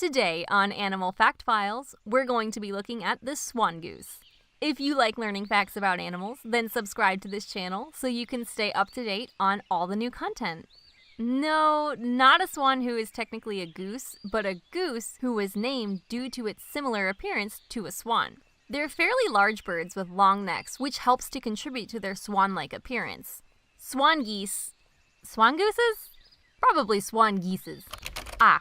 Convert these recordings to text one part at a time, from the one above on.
Today on Animal Fact Files, we're going to be looking at the swan goose. If you like learning facts about animals, then subscribe to this channel so you can stay up to date on all the new content. No, not a swan who is technically a goose, but a goose who was named due to its similar appearance to a swan. They're fairly large birds with long necks, which helps to contribute to their swan-like appearance. Swan geese. Swan gooses? Probably swan geeses.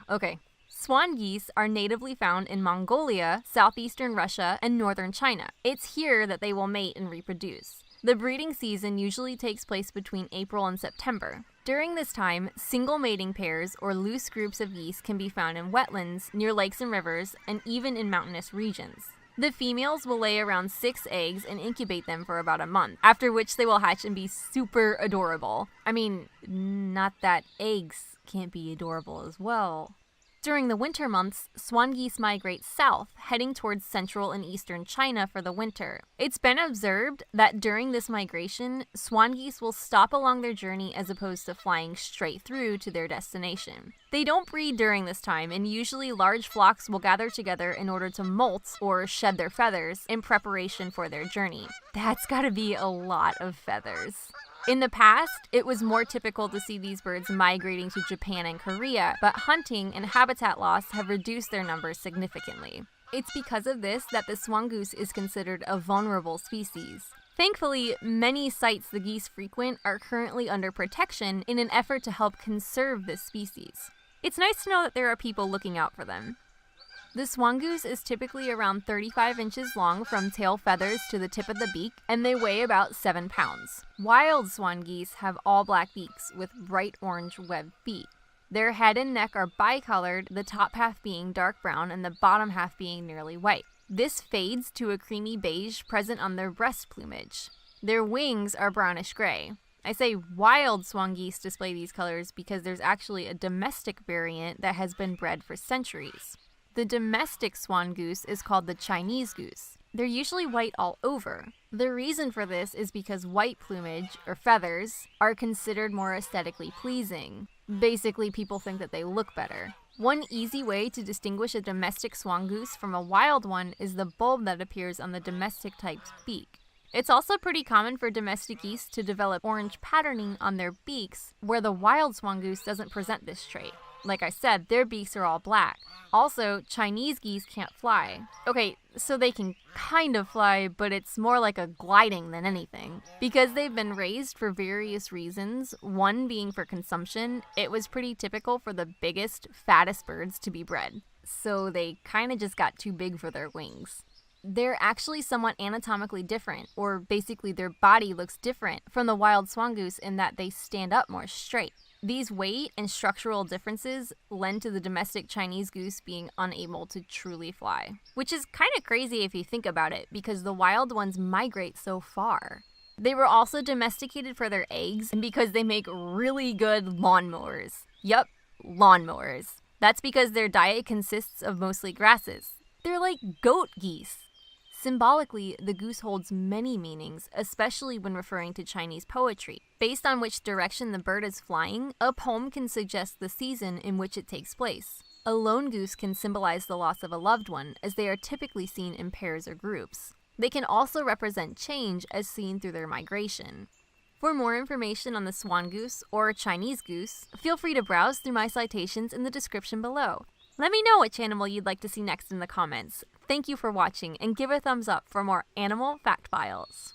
Okay. Swan geese are natively found in Mongolia, southeastern Russia, and northern China. It's here that they will mate and reproduce. The breeding season usually takes place between April and September. During this time, single mating pairs or loose groups of geese can be found in wetlands, near lakes and rivers, and even in mountainous regions. The females will lay around 6 eggs and incubate them for about a month, after which they will hatch and be super adorable. I mean, not that eggs can't be adorable as well. During the winter months, swan geese migrate south, heading towards central and eastern China for the winter. It's been observed that during this migration, swan geese will stop along their journey as opposed to flying straight through to their destination. They don't breed during this time, and usually large flocks will gather together in order to molt, or shed their feathers, in preparation for their journey. That's gotta be a lot of feathers. In the past, it was more typical to see these birds migrating to Japan and Korea, but hunting and habitat loss have reduced their numbers significantly. It's because of this that the swan goose is considered a vulnerable species. Thankfully, many sites the geese frequent are currently under protection in an effort to help conserve this species. It's nice to know that there are people looking out for them. The swan goose is typically around 35 inches long from tail feathers to the tip of the beak, and they weigh about 7 pounds. Wild swan geese have all black beaks with bright orange webbed feet. Their head and neck are bicolored, the top half being dark brown and the bottom half being nearly white. This fades to a creamy beige present on their breast plumage. Their wings are brownish gray. I say wild swan geese display these colors because there's actually a domestic variant that has been bred for centuries. The domestic swan goose is called the Chinese goose. They're usually white all over. The reason for this is because white plumage, or feathers, are considered more aesthetically pleasing. Basically, people think that they look better. One easy way to distinguish a domestic swan goose from a wild one is the bulb that appears on the domestic type's beak. It's also pretty common for domestic geese to develop orange patterning on their beaks, where the wild swan goose doesn't present this trait. Like I said, their beaks are all black. Also, Chinese geese can't fly. Okay, so they can kind of fly, but it's more like a gliding than anything. Because they've been raised for various reasons, one being for consumption, it was pretty typical for the biggest, fattest birds to be bred. So they kind of just got too big for their wings. They're actually somewhat anatomically different, or basically their body looks different from the wild swan goose in that they stand up more straight. These weight and structural differences lend to the domestic Chinese goose being unable to truly fly. Which is kind of crazy if you think about it, because the wild ones migrate so far. They were also domesticated for their eggs and because they make really good lawnmowers. Yup, lawnmowers. That's because their diet consists of mostly grasses. They're like goat geese. Symbolically, the goose holds many meanings, especially when referring to Chinese poetry. Based on which direction the bird is flying, a poem can suggest the season in which it takes place. A lone goose can symbolize the loss of a loved one, as they are typically seen in pairs or groups. They can also represent change as seen through their migration. For more information on the swan goose or Chinese goose, feel free to browse through my citations in the description below. Let me know which animal you'd like to see next in the comments. Thank you for watching, and give a thumbs up for more Animal Fact Files.